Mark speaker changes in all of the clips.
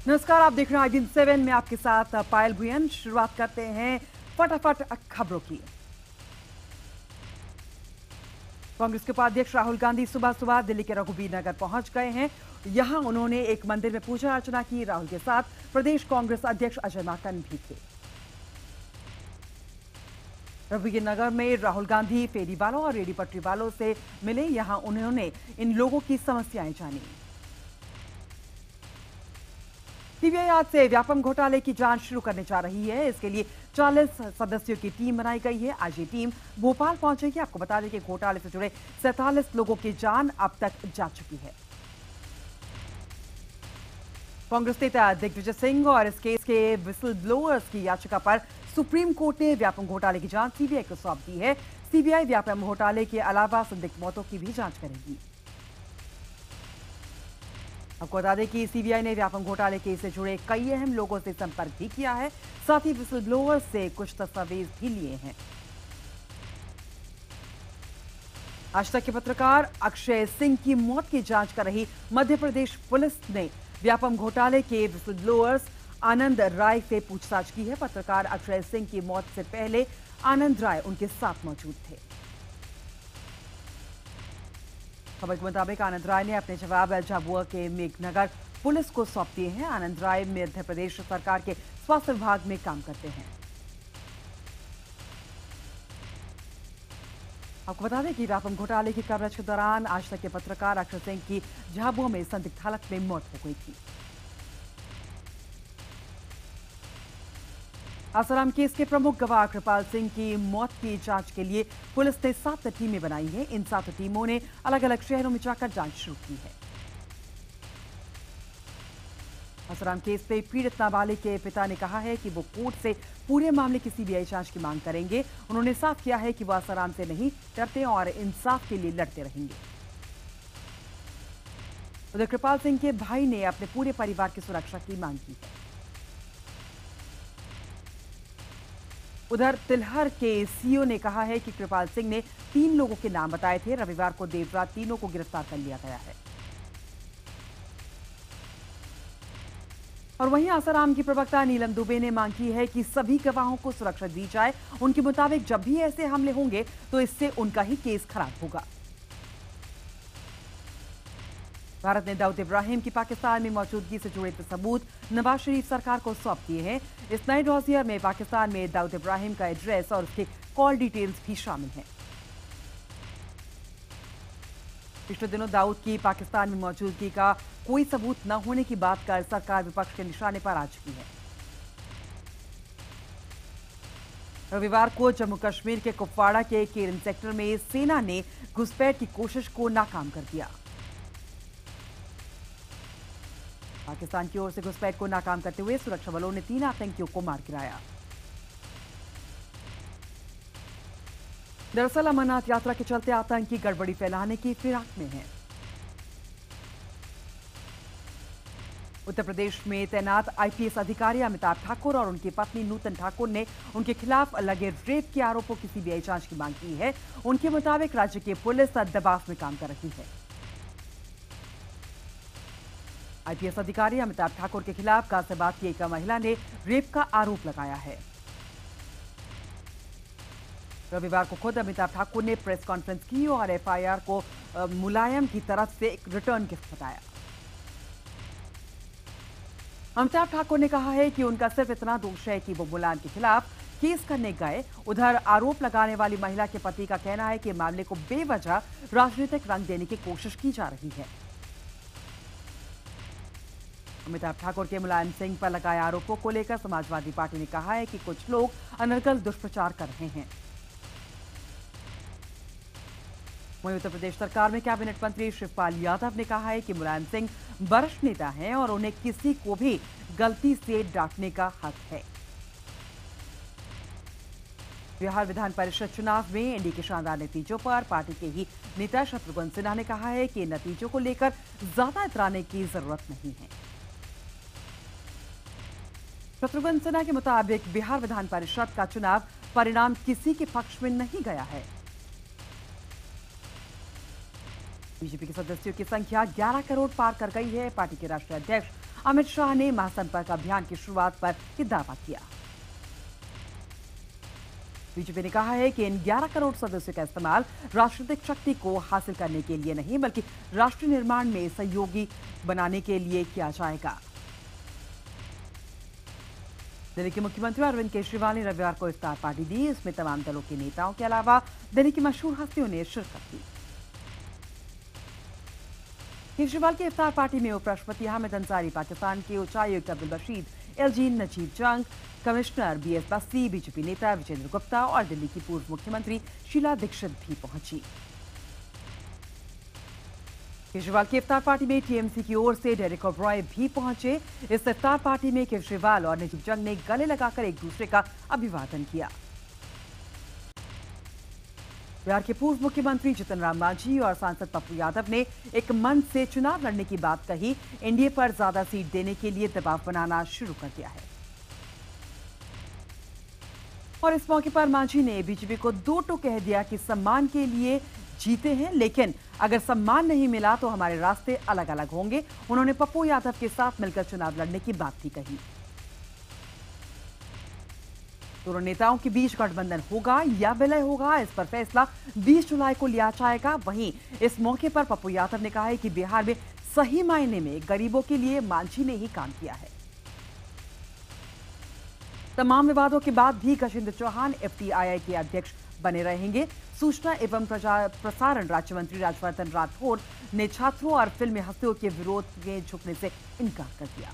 Speaker 1: नमस्कार, आप देख रहे हैं IBN7 में आपके साथ पायल भुयन। शुरुआत करते हैं फटाफट खबरों की। कांग्रेस के उपाध्यक्ष राहुल गांधी सुबह सुबह दिल्ली के रघुवीर नगर पहुंच गए हैं। यहां उन्होंने एक मंदिर में पूजा अर्चना की। राहुल के साथ प्रदेश कांग्रेस अध्यक्ष अजय माकन भी थे। रघुवीर नगर में राहुल गांधी फेरी वालों और रेडी पटरी वालों से मिले। यहां उन्होंने इन लोगों की समस्याएं जानी। सीबीआई आज से व्यापम घोटाले की जांच शुरू करने जा रही है। इसके लिए 40 सदस्यों की टीम बनाई गई है। आज ये टीम भोपाल पहुंचेगी। आपको बता दें कि घोटाले से जुड़े 47 लोगों की जान अब तक जा चुकी है। कांग्रेस नेता दिग्विजय सिंह और इस केस के विसल ब्लोअर्स की याचिका पर सुप्रीम कोर्ट ने व्यापम घोटाले की जांच सीबीआई को सौंप दी है। सीबीआई व्यापम घोटाले के अलावा संदिग्ध मौतों की भी जांच करेगी। आपको बता दें कि सीबीआई ने व्यापम घोटाले केस से जुड़े कई अहम लोगों से संपर्क भी किया है। साथ ही विसल ब्लोअर्स से कुछ दस्तावेज भी लिए हैं। आज तक के पत्रकार अक्षय सिंह की मौत की जांच कर रही मध्य प्रदेश पुलिस ने व्यापम घोटाले के विसल ब्लोअर्स आनंद राय से पूछताछ की है। पत्रकार अक्षय सिंह की मौत से पहले आनंद राय उनके साथ मौजूद थे। खबर के मुताबिक आनंद राय ने अपने जवाब झाबुआ के मेघनगर पुलिस को सौंप दिए हैं। आनंद राय मध्य प्रदेश सरकार के स्वास्थ्य विभाग में काम करते हैं। आपको बता दें कि व्यापम घोटाले की कवरेज के दौरान आज तक के पत्रकार अक्षय सिंह की झाबुआ में संदिग्ध हालत में मौत हो गई थी। आसाराम केस के प्रमुख गवाह कृपाल सिंह की मौत की जांच के लिए पुलिस ने 7 टीमें बनाई हैं। इन 7 टीमों ने अलग अलग शहरों में जाकर जांच शुरू की है। आसाराम केस में पीड़ित नाबालिग के पिता ने कहा है कि वो कोर्ट से पूरे मामले की सीबीआई जांच की मांग करेंगे। उन्होंने साफ किया है कि वो आसाराम से नहीं डरते और इंसाफ के लिए लड़ते रहेंगे। उधर कृपाल सिंह के भाई ने अपने पूरे परिवार की सुरक्षा की मांग की है। उधर तिलहर के सीओ ने कहा है कि कृपाल सिंह ने 3 लोगों के नाम बताए थे। रविवार को देर रात तीनों को गिरफ्तार कर लिया गया है। और वहीं आसाराम की प्रवक्ता नीलम दुबे ने मांग की है कि सभी गवाहों को सुरक्षा दी जाए। उनके मुताबिक जब भी ऐसे हमले होंगे तो इससे उनका ही केस खराब होगा। भारत ने दाऊद इब्राहिम की पाकिस्तान में मौजूदगी से जुड़े सबूत नवाज शरीफ सरकार को सौंप दिए हैं। इस नए डॉसियर में पाकिस्तान में दाऊद इब्राहिम का एड्रेस और उसके कॉल डिटेल्स भी शामिल हैं। पिछले दिनों दाऊद की पाकिस्तान में मौजूदगी का कोई सबूत न होने की बात कर सरकार विपक्ष के निशाने पर आ चुकी है। रविवार को जम्मू कश्मीर के कुपवाड़ा के केरन सेक्टर में सेना ने घुसपैठ की कोशिश को नाकाम कर दिया। पाकिस्तान की ओर से घुसपैठ को नाकाम करते हुए सुरक्षा बलों ने 3 आतंकियों को मार गिराया। दरअसल अमरनाथ यात्रा के चलते आतंकी गड़बड़ी फैलाने की फिराक में हैं। उत्तर प्रदेश में तैनात आईपीएस अधिकारी अमिताभ ठाकुर और उनकी पत्नी नूतन ठाकुर ने उनके खिलाफ लगे रेप के आरोपों की सीबीआई जांच की मांग की है। उनके मुताबिक राज्य की पुलिस दबाव में काम कर रही है। आईपीएस अधिकारी अमिताभ ठाकुर के खिलाफ गाजियाबाद की एक महिला ने रेप का आरोप लगाया है। रविवार को खुद अमिताभ ठाकुर ने प्रेस कॉन्फ्रेंस की और एफआईआर को मुलायम की तरफ से एक रिटर्न गिफ्ट बताया। अमिताभ ठाकुर ने कहा है कि उनका सिर्फ इतना दोष है कि वो मुलायम के खिलाफ केस करने गए। उधर आरोप लगाने वाली महिला के पति का कहना है कि मामले को बेवजह राजनीतिक रंग देने की कोशिश की जा रही है। अमिताभ ठाकुर के मुलायम सिंह पर लगाए आरोपों को लेकर समाजवादी पार्टी ने कहा है कि कुछ लोग अनर्गल दुष्प्रचार कर रहे हैं। वहीं उत्तर प्रदेश सरकार में कैबिनेट मंत्री शिवपाल यादव ने कहा है कि मुलायम सिंह वरिष्ठ नेता हैं और उन्हें किसी को भी गलती से डांटने का हक है। बिहार विधान परिषद चुनाव में एनडीए के शानदार नतीजों पर पार्टी के ही नेता शत्रुघ्न सिन्हा ने कहा है कि नतीजों को लेकर ज्यादा इतराने की जरूरत नहीं है। शत्रुघ्न सिन्हा के मुताबिक बिहार विधान परिषद का चुनाव परिणाम किसी के पक्ष में नहीं गया है। बीजेपी के सदस्यों की संख्या 11 करोड़ पार कर गई है। पार्टी के राष्ट्रीय अध्यक्ष अमित शाह ने महासंपर्क अभियान की शुरुआत पर यह दावा किया। बीजेपी ने कहा है कि इन 11 करोड़ सदस्यों का इस्तेमाल राजनीतिक शक्ति को हासिल करने के लिए नहीं बल्कि राष्ट्र निर्माण में सहयोगी बनाने के लिए किया जाएगा। दिल्ली के मुख्यमंत्री अरविंद केजरीवाल ने रविवार को इफ्तार पार्टी दी। इसमें तमाम दलों के नेताओं के अलावा दिल्ली की मशहूर हस्तियों ने शिरकत की। केजरीवाल की इफ्तार पार्टी में उपराष्ट्रपति हामिद अंसारी, पाकिस्तान के उच्चायुक्त अब्दुल रशीद, एलजी नजीब जंग, कमिश्नर बीएस बस्सी, बीजेपी नेता विजेंद्र गुप्ता और दिल्ली की पूर्व मुख्यमंत्री शीला दीक्षित भी पहुंची। केजरीवाल की इफ्तार पार्टी में टीएमसी की ओर से डेरेक ओब्रॉय भी पहुंचे। इस इफ्तार पार्टी में केजरीवाल और नजीब जंग ने गले लगाकर एक दूसरे का अभिवादन किया। बिहार के पूर्व मुख्यमंत्री जीतन राम मांझी और सांसद पप्पू यादव ने एक मंच से चुनाव लड़ने की बात कही। एनडीए पर ज्यादा सीट देने के लिए दबाव बनाना शुरू कर दिया है। और इस मौके पर मांझी ने बीजेपी को दो टूक कह दिया कि सम्मान के लिए जीते हैं, लेकिन अगर सम्मान नहीं मिला तो हमारे रास्ते अलग अलग होंगे। उन्होंने पप्पू यादव के साथ मिलकर चुनाव लड़ने की बात भी कही। दोनों नेताओं के बीच गठबंधन होगा या विलय होगा, इस पर फैसला 20 जुलाई को लिया जाएगा। वहीं इस मौके पर पप्पू यादव ने कहा है कि बिहार में सही मायने में गरीबों के लिए मांझी ने ही काम किया है। तमाम विवादों के बाद भी गजेंद्र चौहान एफटीआई के अध्यक्ष बने रहेंगे। सूचना एवं प्रसारण राज्य मंत्री राज्यवर्धन राठौड़ ने छात्रों और फिल्मी हस्तियों के विरोध में झुकने से इनकार कर दिया।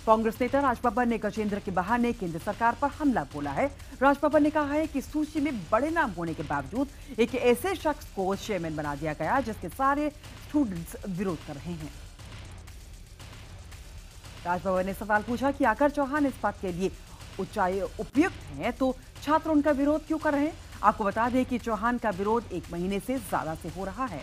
Speaker 1: कांग्रेस नेता राजबब्बर ने गजेंद्र के बहाने केंद्र सरकार पर हमला बोला है। राजबब्बर ने कहा है कि सूची में बड़े नाम होने के बावजूद एक ऐसे शख्स को चेयरमैन बना दिया गया जिसके सारे स्टूडेंट्स विरोध कर रहे हैं। राजबब्बर ने सवाल पूछा कि अगर चौहान इस बात के लिए उपयुक्त हैं तो छात्र उनका विरोध क्यों कर रहे हैं। आपको बता दें कि चौहान का विरोध 1 महीने से ज्यादा से हो रहा है।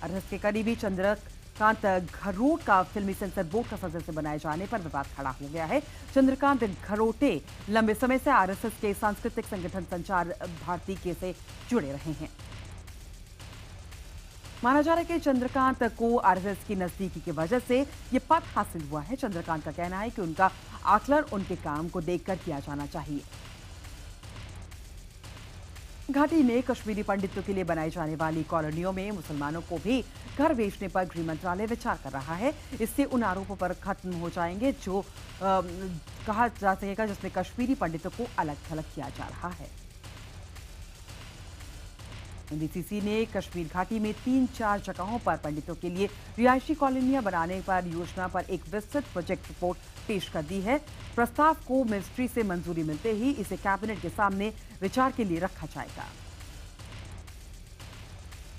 Speaker 1: आरएसएस के करीबी चंद्रकांत घरोट का फिल्मी सेंसर बोर्ड का सदस्य बनाए जाने पर विवाद खड़ा हो गया है। चंद्रकांत घरोटे लंबे समय से आरएसएस के सांस्कृतिक संगठन संचार भारती के से जुड़े रहे हैं। माना जा रहा है कि चंद्रकांत को आरएसएस की नजदीकी की वजह से यह पद हासिल हुआ है। चंद्रकांत का कहना है कि उनका आकलन उनके काम को देखकर किया जाना चाहिए। घाटी में कश्मीरी पंडितों के लिए बनाई जाने वाली कॉलोनियों में मुसलमानों को भी घर बेचने पर गृह मंत्रालय विचार कर रहा है। इससे उन आरोपों पर खत्म हो जाएंगे जो कहा जा सकेगा जिसमें कश्मीरी पंडितों को अलग थलग किया जा रहा है। एनबीसीसी ने कश्मीर घाटी में 3-4 जगहों पर पंडितों के लिए रिहायशी कॉलोनियां बनाने पर योजना पर एक विस्तृत प्रोजेक्ट रिपोर्ट पेश कर दी है। प्रस्ताव को मिनिस्ट्री से मंजूरी मिलते ही इसे कैबिनेट के सामने विचार के लिए रखा जाएगा।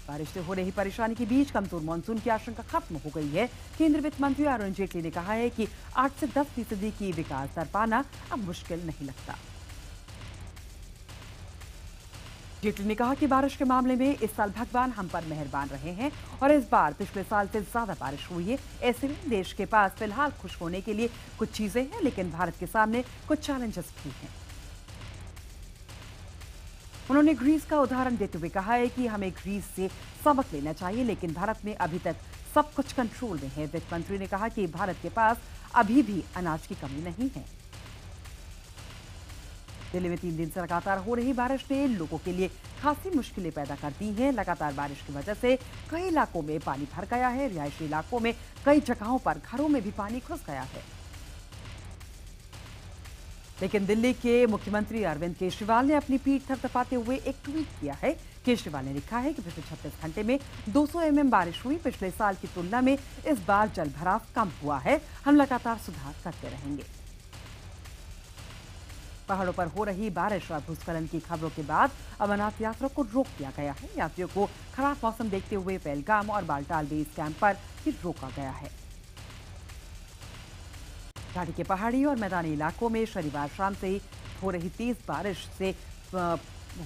Speaker 1: बारिश से हो रही परेशानी के बीच कमजोर मानसून की आशंका खत्म हो गई है। केंद्रीय वित्त मंत्री अरुण जेटली ने कहा है कि 8 से 10% की विकास दर पाना अब मुश्किल नहीं लगता। जेटली ने कहा कि बारिश के मामले में इस साल भगवान हम पर मेहरबान रहे हैं और इस बार पिछले साल से ज्यादा बारिश हुई है। ऐसे में देश के पास फिलहाल खुश होने के लिए कुछ चीजें हैं, लेकिन भारत के सामने कुछ चैलेंजेस भी हैं। उन्होंने ग्रीस का उदाहरण देते हुए कहा है कि हमें ग्रीस से सबक लेना चाहिए, लेकिन भारत में अभी तक सब कुछ कंट्रोल में है। वित्त मंत्री ने कहा कि भारत के पास अभी भी अनाज की कमी नहीं है। दिल्ली में 3 दिन से लगातार हो रही बारिश ने लोगों के लिए खासी मुश्किलें पैदा कर दी हैं। लगातार बारिश की वजह से कई इलाकों में पानी भर गया है। रिहायशी इलाकों में कई जगहों पर घरों में भी पानी घुस गया है। लेकिन दिल्ली के मुख्यमंत्री अरविंद केजरीवाल ने अपनी पीठ थपथपाते हुए एक ट्वीट किया है। केजरीवाल ने लिखा है कि पिछले 36 घंटे में 200 mm बारिश हुई। पिछले साल की तुलना में इस बार जल भराव कम हुआ है। हम लगातार सुधार करते रहेंगे। पहाड़ों पर हो रही बारिश और भूस्खलन की खबरों के बाद अमरनाथ यात्रा को रोक दिया गया है। यात्रियों को खराब मौसम देखते हुए पहलगाम और बालटाल बेस कैंप पर ही रोका गया है। घाटी के पहाड़ी और मैदानी इलाकों में शनिवार शाम से ही हो रही तेज बारिश से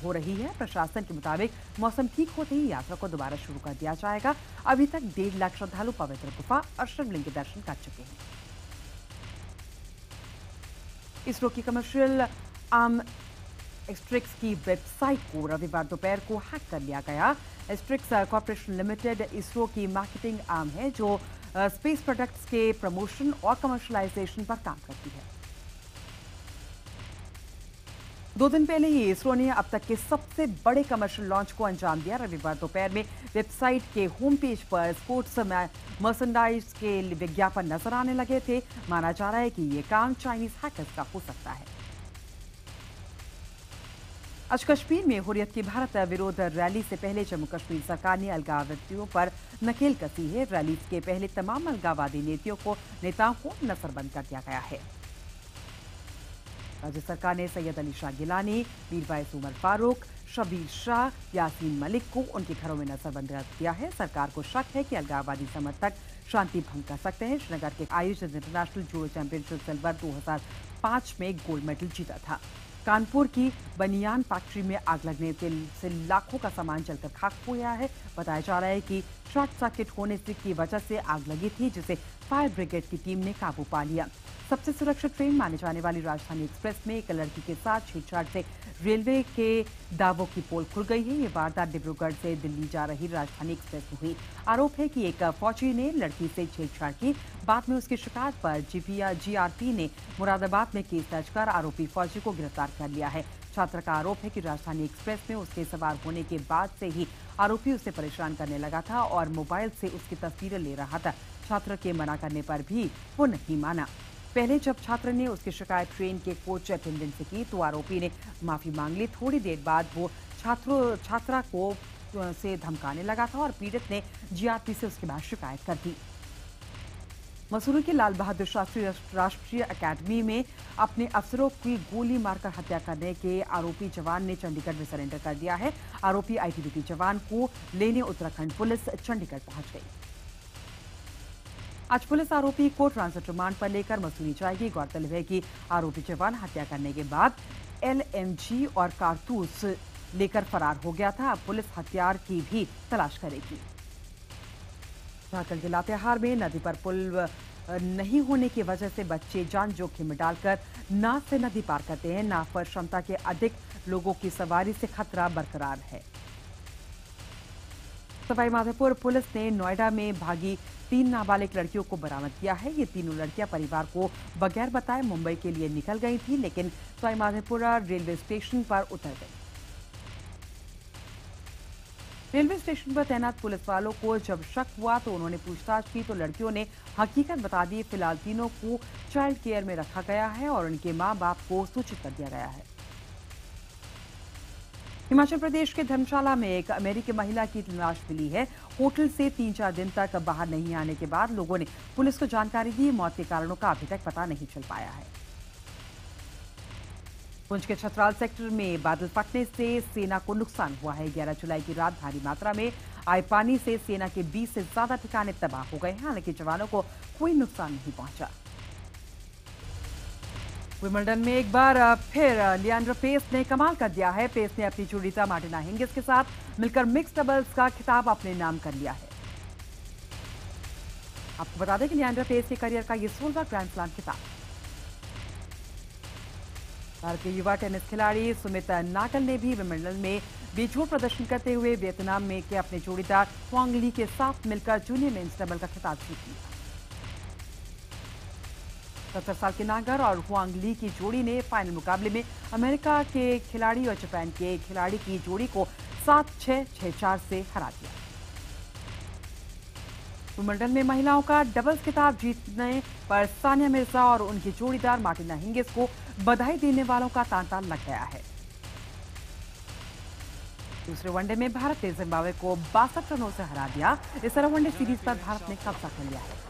Speaker 1: हो रही है। प्रशासन के मुताबिक मौसम ठीक होते ही यात्रा को दोबारा शुरू कर दिया जाएगा। अभी तक 1.5 लाख श्रद्धालु पवित्र गुफा और शिवलिंग के दर्शन कर चुके हैं। इसरो की कमर्शियल आर्म एस्ट्रिक्स की वेबसाइट को रविवार दोपहर को हैक कर लिया गया। एस्ट्रिक्स कॉर्पोरेशन लिमिटेड इसरो की मार्केटिंग आर्म है जो स्पेस प्रोडक्ट्स के प्रमोशन और कमर्शलाइजेशन पर काम करती है। 2 दिन पहले ही इसरो ने अब तक के सबसे बड़े कमर्शियल लॉन्च को अंजाम दिया। रविवार दोपहर में वेबसाइट के होम पेज पर स्पोर्ट्स मर्चेंडाइज के विज्ञापन नजर आने लगे थे। माना जा रहा है कि ये काम चाइनीज हैकर्स का हो सकता है। आज कश्मीर में हुर्रियत की भारत विरोध रैली से पहले जम्मू कश्मीर सरकार ने अलगाववादियों पर नकेल कसी है। रैली के पहले तमाम अलगाववादी नेताओं को नजरबंद कर दिया गया है। राज्य सरकार ने सैयद अली शाह गिलानी, मीरवाइस उमर फारूक, शबीर शाह, यासीन मलिक को उनके घरों में नजरबंद कर दिया है। सरकार को शक है कि अलगाववादी समर्थक शांति भंग कर सकते हैं। श्रीनगर के आयोजित इंटरनेशनल जूडो चैंपियनशिप सिल्वर 2005 में गोल्ड मेडल जीता था। कानपुर की बनियान फैक्ट्री में आग लगने से लाखों का सामान जलकर खाक हो गया है। बताया जा रहा है कि शॉर्ट सर्किट होने की वजह से आग लगी थी, जिसे फायर ब्रिगेड की टीम ने काबू पा लिया। सबसे सुरक्षित ट्रेन माने जाने वाली राजधानी एक्सप्रेस में एक लड़की के साथ छेड़छाड़ से रेलवे के दावों की पोल खुल गई है। ये वारदात डिब्रूगढ़ से दिल्ली जा रही राजधानी एक्सप्रेस में हुई। आरोप है कि एक फौजी ने लड़की से छेड़छाड़ की। बाद में उसकी शिकायत पर जीआरपी ने मुरादाबाद में केस दर्ज कर आरोपी फौजी को गिरफ्तार कर लिया है। छात्र का आरोप है कि राजधानी एक्सप्रेस में उसके सवार होने के बाद से ही आरोपी उसे परेशान करने लगा था और मोबाइल से उसकी तस्वीरें ले रहा था। छात्र के मना करने पर भी वो नहीं माना। पहले जब छात्र ने उसकी शिकायत ट्रेन के कोच अटेंडेंट से की तो आरोपी ने माफी मांग ली। थोड़ी देर बाद वो छात्रा को से धमकाने लगा था और पीड़ित ने जीआरपी से उसके बाद शिकायत कर दी। मसूरी के लाल बहादुर शास्त्री राष्ट्रीय अकेडमी में अपने अफसरों की गोली मारकर हत्या करने के आरोपी जवान ने चंडीगढ़ में सरेंडर कर दिया है। आरोपी आईटीबीपी जवान को लेने उत्तराखंड पुलिस चंडीगढ़ पहुंच गई। आज पुलिस आरोपी को ट्रांजिट रिमांड पर लेकर मसूरी जाएगी। गौरतलब है कि आरोपी जवान हत्या करने के बाद एलएमजी और कारतूस लेकर फरार हो गया था। अब पुलिस हथियार की भी तलाश करेगी। झारखंड के लातेहार में नदी पर पुल नहीं होने की वजह से बच्चे जान जोखिम में डालकर नाव से नदी पार करते हैं। नाव पर क्षमता के अधिक लोगों की सवारी से खतरा बरकरार है। सवाईमाधोपुर पुलिस ने नोएडा में भागी 3 नाबालिग लड़कियों को बरामद किया है। ये तीनों लड़कियां परिवार को बगैर बताए मुंबई के लिए निकल गई थी, लेकिन सवाईमाधोपुर रेलवे स्टेशन पर उतर गई। रेलवे स्टेशन पर तैनात पुलिस वालों को जब शक हुआ तो उन्होंने पूछताछ की तो लड़कियों ने हकीकत बता दी। फिलहाल तीनों को चाइल्ड केयर में रखा गया है और उनके मां बाप को सूचित कर दिया गया है। हिमाचल प्रदेश के धर्मशाला में एक अमेरिकी महिला की लाश मिली है। होटल से 3-4 दिन तक बाहर नहीं आने के बाद लोगों ने पुलिस को जानकारी दी। मौत के कारणों का अभी तक पता नहीं चल पाया है। पुंछ के छतराल सेक्टर में बादल फटने से सेना को नुकसान हुआ है। 11 जुलाई की रात भारी मात्रा में आए पानी से सेना के 20 से ज्यादा ठिकाने तबाह हो गए हैं। हालांकि जवानों को कोई नुकसान नहीं पहुंचा। विंबलडन में एक बार फिर लिएंडर पेस ने कमाल कर दिया है। पेस ने अपनी जोड़ीदार मार्टिना हिंगिस के साथ मिलकर मिक्स डबल्स का खिताब अपने नाम कर लिया है। आपको बता दें कि लिएंडर पेस के करियर का ये 16वां ग्रैंड स्लैम खिताब। भारत के युवा टेनिस खिलाड़ी सुमित नागल ने भी विंबलडन में बेजोड़ प्रदर्शन करते हुए वियतनाम में के अपने जोड़ीदार हुआंग ली के साथ मिलकर जूनियर मेंस डबल का खिताब जीत लिया। 70 साल के नागर और हुआंग ली की जोड़ी ने फाइनल मुकाबले में अमेरिका के खिलाड़ी और जापान के खिलाड़ी की जोड़ी को 7-6, 6-4 से हरा दिया। विंबलडन में महिलाओं का डबल्स खिताब जीतने पर सानिया मिर्जा और उनकी जोड़ीदार मार्टिना हिंगिस को बधाई देने वालों का तांता लग गया है। दूसरे वनडे में भारत ने जिम्बाब्वे को 62 रनों से हरा दिया। इस तरह वनडे सीरीज पर भारत ने कब्जा कर लिया है।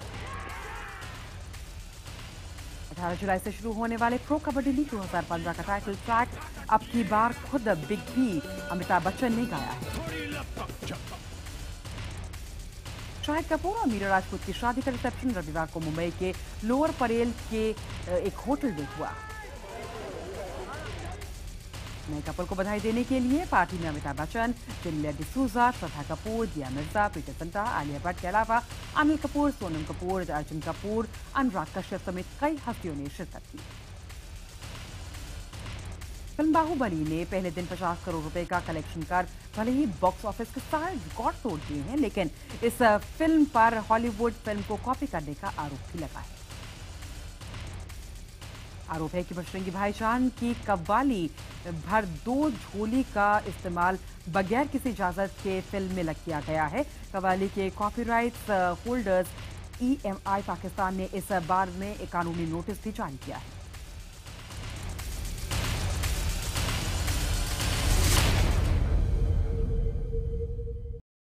Speaker 1: 18 जुलाई से शुरू होने वाले प्रो कबड्डी लीग 2015 का टाइटल ट्रैक अब की बार खुद बिग बी अमिताभ बच्चन ने गाया है। शाहिद कपूर और मीरा राजपूत की शादी का रिसेप्शन रविवार को मुंबई के लोअर परेल के एक होटल में हुआ। नए कपल को बधाई देने के लिए पार्टी में अमिताभ बच्चन, जेनेलिया डिसूजा, श्रद्धा कपूर, दिया मिर्जा, पीटर ज़ंटा, आलिया भट्ट के अलावा अनिल कपूर, सोनम कपूर, अर्जुन कपूर, अनुराग कश्यप समेत कई हस्तियों ने शिरकत की। फिल्म बाहुबली ने पहले दिन 50 करोड़ रुपए का कलेक्शन कर भले ही बॉक्स ऑफिस के सारे रिकॉर्ड तोड़ दिए हैं, लेकिन इस फिल्म पर हॉलीवुड फिल्म को कॉपी करने का आरोप भी लगा है। आरोप है कि बजरंगी भाईजान की कव्वाली भर 2 झोली का इस्तेमाल बगैर किसी इजाजत के फिल्म में किया गया है। कव्वाली के कॉपीराइट्स होल्डर्स EMI पाकिस्तान ने इस बार में एक कानूनी नोटिस भी जारी किया है।